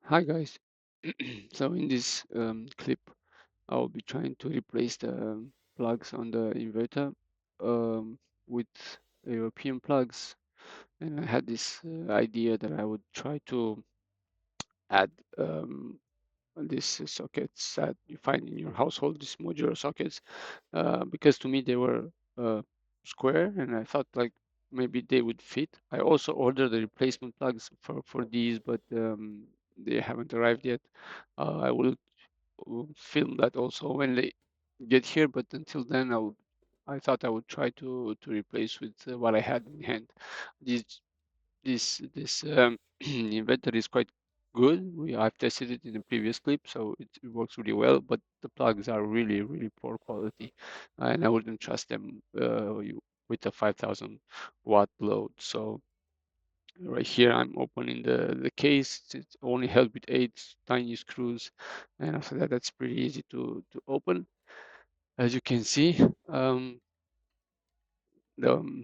Hi guys. So in this clip, I'll be trying to replace the plugs on the inverter um, with European plugs, and I had this idea that I would try to add these sockets that you find in your household, these modular sockets, because to me they were uh, square, and I thought like maybe they would fit. I also ordered the replacement plugs for these, but they haven't arrived yet. I will film that also when they get here, but until then, I thought I would try to replace with what I had in hand. This this inventory is quite good. I've tested it in the previous clip, so it works really well. But the plugs are really poor quality, and I wouldn't trust them with a 5,000 watt load. So right here, I'm opening the case. It's only held with 8 tiny screws, and after that, that's pretty easy to open. As you can see, the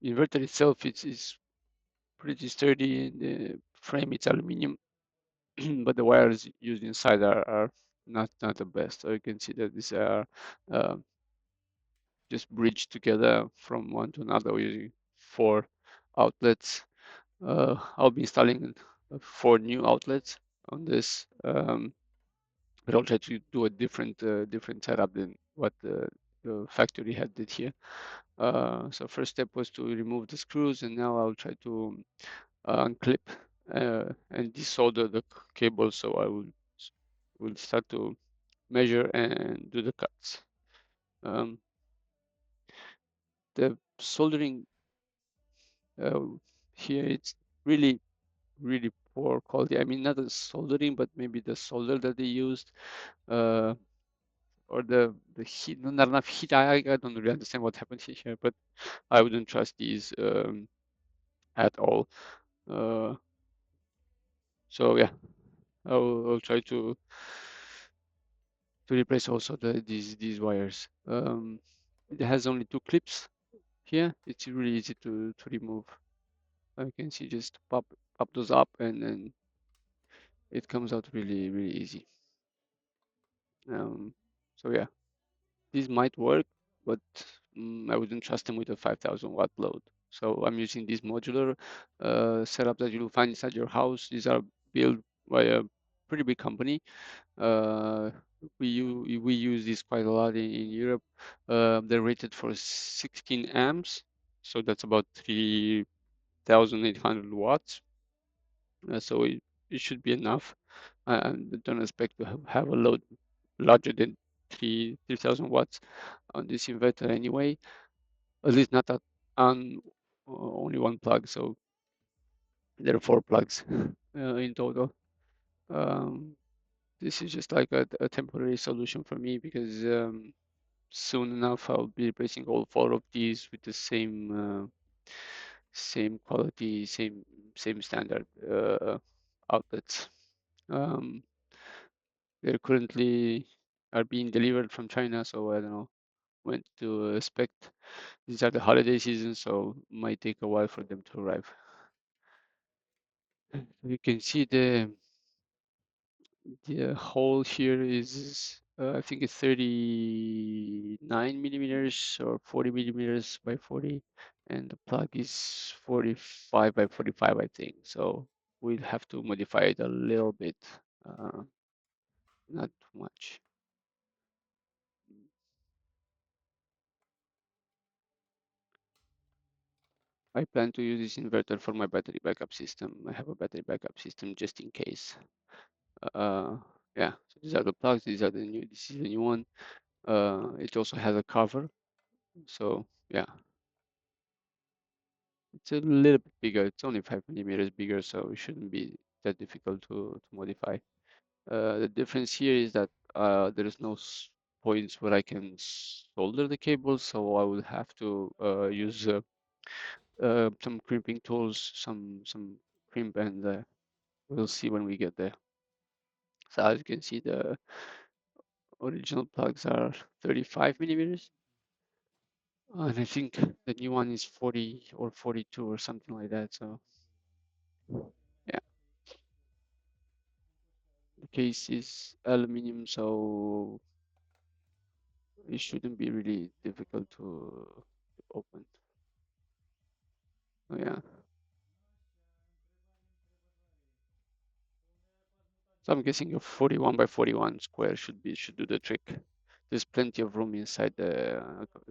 inverter itself is pretty sturdy. The frame it's aluminum, but the wires used inside are not the best. So you can see that these are uh, just bridged together from one to another using 4 outlets. I'll be installing 4 new outlets on this, but I'll try to do a different setup than what the factory had did here. So first step was to remove the screws, and now I'll try to unclip and desolder the cable. So I will start to measure and do the cuts. Um, the soldering uh, here it's really poor quality. I mean, not the soldering, but maybe the solder that they used, uh, or the heat. Not enough heat. I don't really understand what happened here, but I wouldn't trust these at all. Uh, so yeah, I'll try to replace also these wires. It has only 2 clips here. It's really easy to remove. You can see just pop those up, and then it comes out really easy. So yeah, these might work, but I wouldn't trust them with a 5,000 watt load. So I'm using this modular setup that you'll find inside your house. These are built by a pretty big company. Uh, we use this quite a lot in Europe. They're rated for 16 amps, so that's about 3,800 watts. So it should be enough. I don't expect to have a load larger than 3,000 watts on this inverter anyway. At least not on only one plug. So there are 4 plugs in total. Um, this is just like a temporary solution for me because soon enough I'll be replacing all 4 of these with the same quality, same standard outlets. Um, they're currently are being delivered from China, so I don't know when to expect. These are the holiday season, so might take a while for them to arrive. You can see the hole here is I think it's 39 millimeters or 40 millimeters by 40, and the plug is 45 by 45, I think. So we'll have to modify it a little bit, not too much. I plan to use this inverter for my battery backup system. I have a battery backup system just in case. Uh, yeah, so these are the plugs. These are the new. This is the new one. It also has a cover. So yeah, it's a little bit bigger. It's only 5 millimeters bigger, so it shouldn't be that difficult to modify. The difference here is that there is no points where I can solder the cable, so I would have to use some crimping tools, some crimp, and we'll see when we get there. So as you can see, the original plugs are 35 millimeters, and I think the new one is 40 or 42 or something like that. So yeah. case is aluminum, so it shouldn't be really difficult to open. So yeah. So I'm guessing a 41 by 41 square should do the trick. There's plenty of room inside the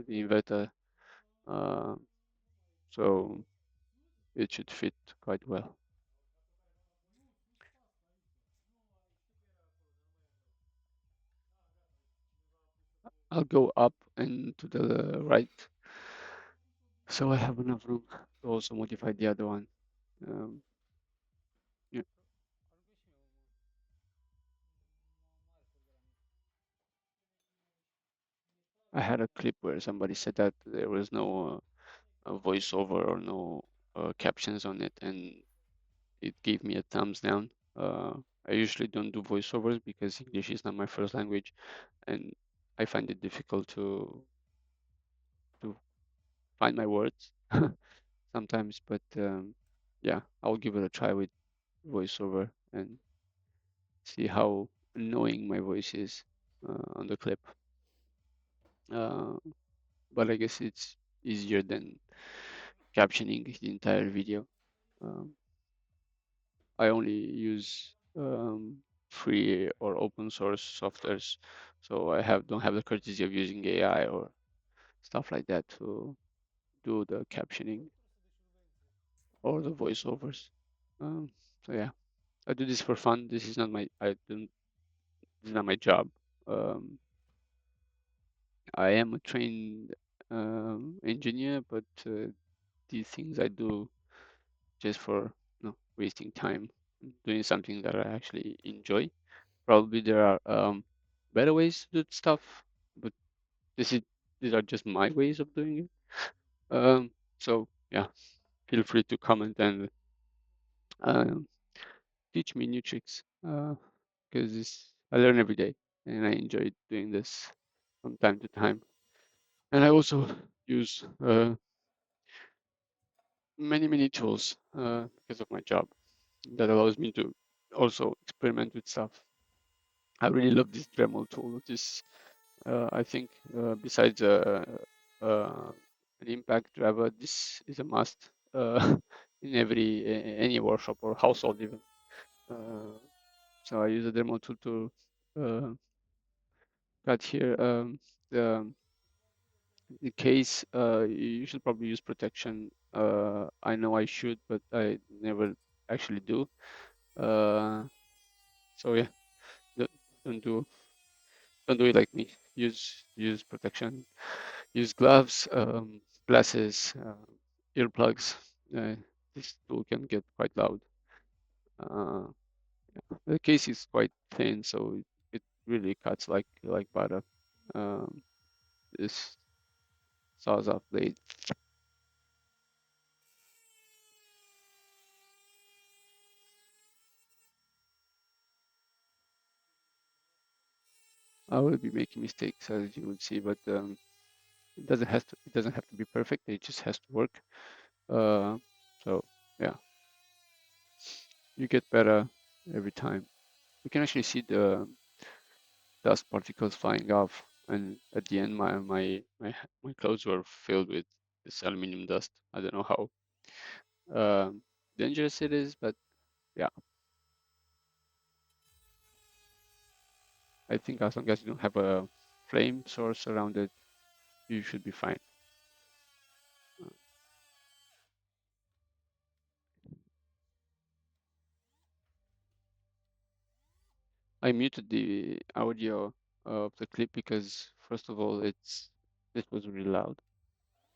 inverter, uh, so it should fit quite well. I'll go up and to the right, so I have enough room to also modify the other one. Um, yeah. I had a clip where somebody said that there was no voiceover or no captions on it, and it gave me a thumbs down. I usually don't do voiceovers because English is not my first language, and I find it difficult to find my words sometimes. But yeah, I'll give it a try with voiceover and see how annoying my voice is on the clip. Uh, but I guess it's easier than captioning the entire video. Um, I only use free or open source softwares, so I don't have the courtesy of using AI or stuff like that to do the captioning or the voiceovers. Um, so yeah, I do this for fun. This is not my I don't This is not my job. Um, I am a trained engineer, but these things I do just for wasting time doing something that I actually enjoy. Probably there are better ways to do stuff, but this is these are just my ways of doing it. So yeah, feel free to comment and um, teach me new tricks because I learn every day and I enjoy doing this from time to time. And I also use many tools because of my job that allows me to also experiment with stuff. I really love this Dremel tool. I think besides an impact driver, this is a must in any workshop or household even. Uh, so I use a Dremel tool to cut here the case. You should probably use protection. I know I should, but I never actually do. So yeah, don't, don't do don't do it like me. Use protection. Use gloves, glasses, earplugs. Uh, this tool can get quite loud. Uh, the case is quite thin, so it really cuts like butter. Um, this Sawzall blade. I will be making mistakes as you would see, but it doesn't have to be perfect. It just has to work. Uh, so yeah, you get better every time. You can actually see the dust particles flying off, and at the end, my clothes were filled with this aluminum dust. I don't know how dangerous it is, but yeah, I think as long as you don't have a flame source around it, you should be fine. I muted the audio of the clip because first of all, it was really loud,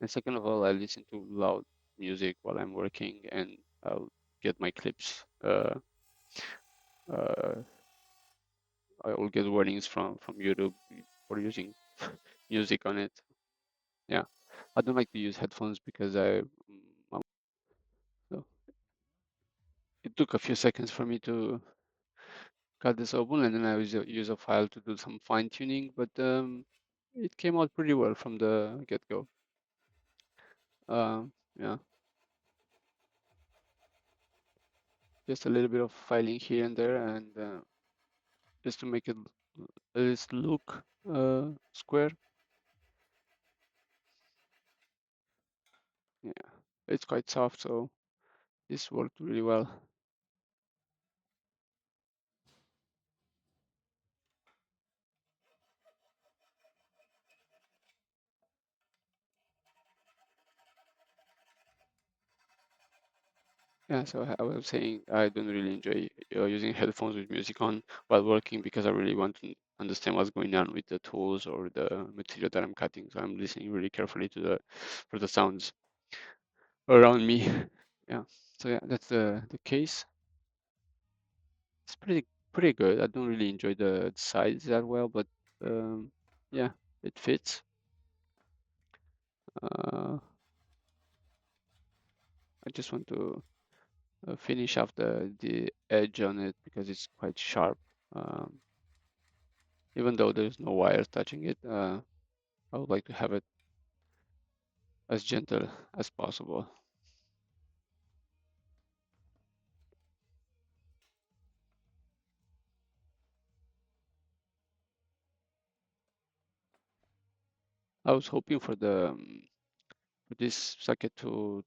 and second of all, I listen to loud music while I'm working, and I'll get my clips. Uh, I will get warnings from YouTube for using music on it. Yeah, I don't like to use headphones because so it took a few seconds for me to cut this open, and then I use a file to do some fine tuning, but it came out pretty well from the get-go. Yeah, just a little bit of filing here and there, and just to make it at least look square. Yeah, it's quite soft, so this worked really well. Yeah, so I was saying I don't really enjoy using headphones with music on while working because I really want to understand what's going on with the tools or the material that I'm cutting. So I'm listening really carefully to the for the sounds around me. Yeah. So yeah, that's the case. It's pretty good. I don't really enjoy the size that well, but yeah, it fits. I just want to finish off the edge on it because it's quite sharp. Um, Even though there's no wires touching it, I would like to have it as gentle as possible. I was hoping for the for this socket to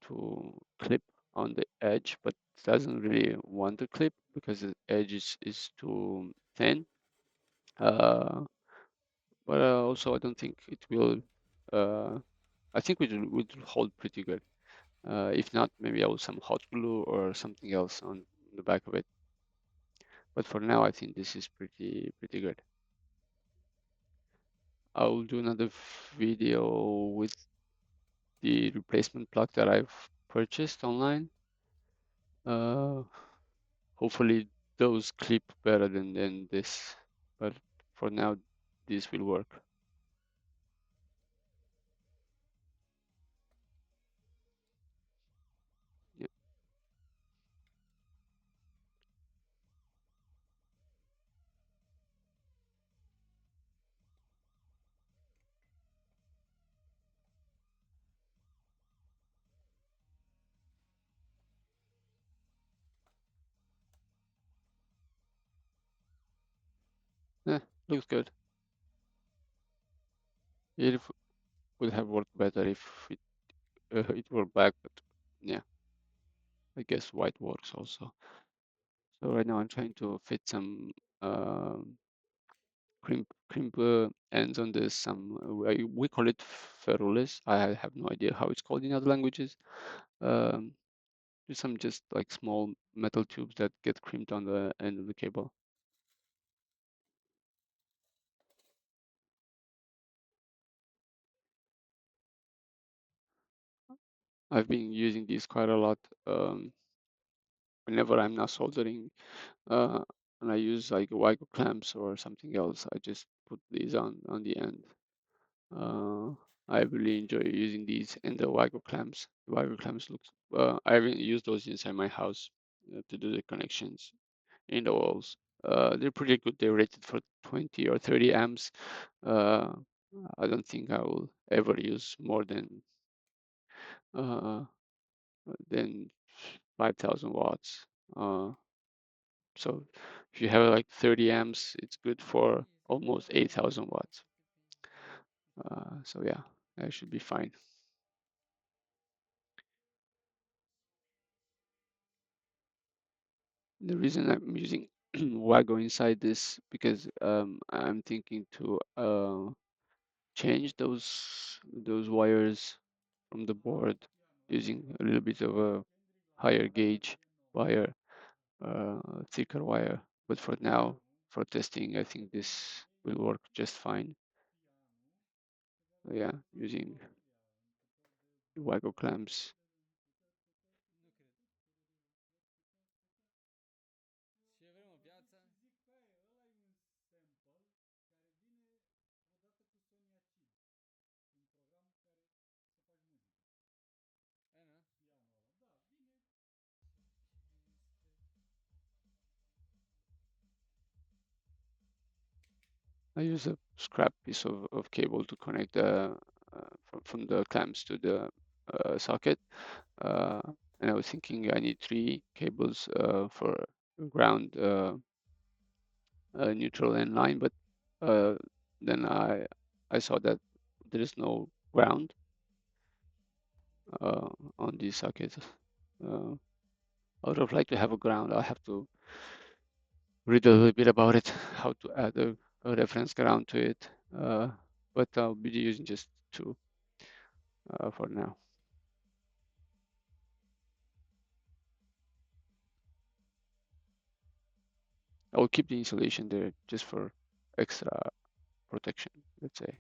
clip on the edge, but it doesn't really want to clip because the edge is too thin. Uh, but also I don't think it will. Uh, I think it will hold pretty good. If not, maybe I will some hot glue or something else on the back of it. But for now, I think this is pretty good. I'll do another video with the replacement plug that I've purchased online. Uh, Hopefully those clip better than this, but for now, this will work. Yeah, looks good. It would have worked better if it were black, but yeah, I guess white works also. So right now I'm trying to fit some um, crimp ends on this. Some we call it ferrules. I have no idea how it's called in other languages. Um, some just like small metal tubes that get crimped on the end of the cable. I've been using these quite a lot whenever I'm not soldering, uh, and I use like Wigo clamps or something else. I just put these on the end. Uh, I really enjoy using these and the Wigo clamps. The Wigo clamps looks. I even use those inside my house to do the connections in the walls. They're pretty good. They're rated for 20 or 30 amps. Uh, I don't think I will ever use more uh, than 5,000 watts. Uh, so if you have like 30 amps, it's good for almost 8,000 watts. So yeah, that should be fine. The reason I'm using Wago inside this because I'm thinking to change those wires from the board using a little bit of a higher gauge wire, thicker wire. But for now, for testing, I think this will work just fine. So yeah, using Wago clamps. I use a scrap piece of cable to connect from the clamps to the socket. Uh, and I was thinking I need three cables for ground neutral and line, but uh, then I saw that there is no ground on these sockets. Uh, I would have liked to have a ground. I'll have to read a little bit about it, how to add a reference ground to it. But I'll be using just two for now. I'll keep the insulation there just for extra protection, let's say.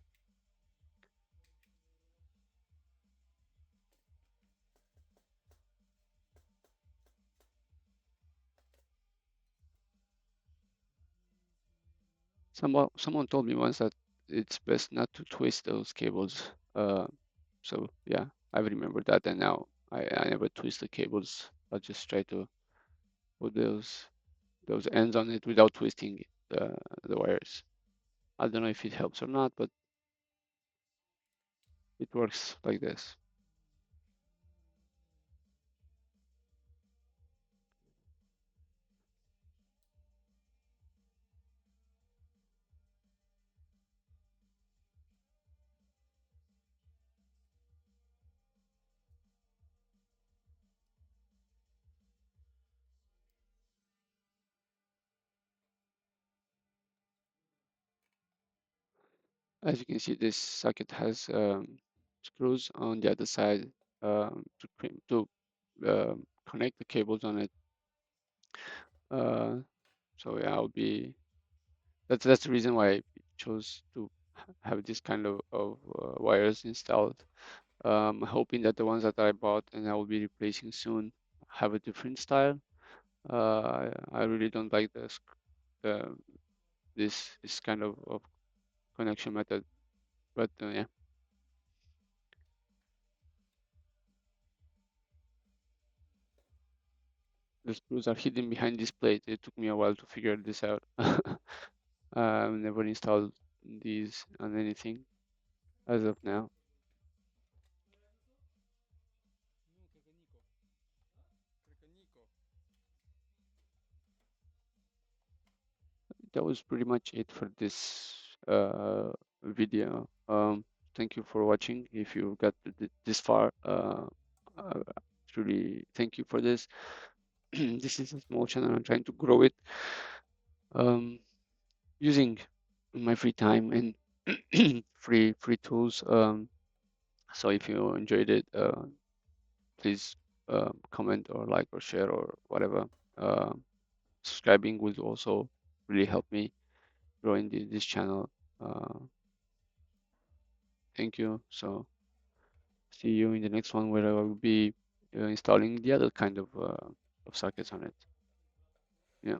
Someone told me once that it's best not to twist those cables. So yeah, I remember that, and now I never twist the cables. I'll just try to put those ends on it without twisting the wires. I don't know if it helps or not, but it works like this. As you can see, this socket has screws on the other side to connect the cables on it. So yeah, that's the reason why I chose to have this kind of wires installed. Hoping that the ones that I bought and I will be replacing soon have a different style. I really don't like the this kind of connection method, but yeah, the screws are hidden behind this plate. It took me a while to figure this out. I've never installed these on anything as of now. That was pretty much it for this video. Thank you for watching. If you got this far, truly thank you for this. This is a small channel. I'm trying to grow it um, using my free time and free tools. So if you enjoyed it, please comment or like or share or whatever. Uh, Subscribing would also really help me growing this channel. Uh, Thank you. So see you in the next one where I will be installing the other kind of sockets on it. Yeah.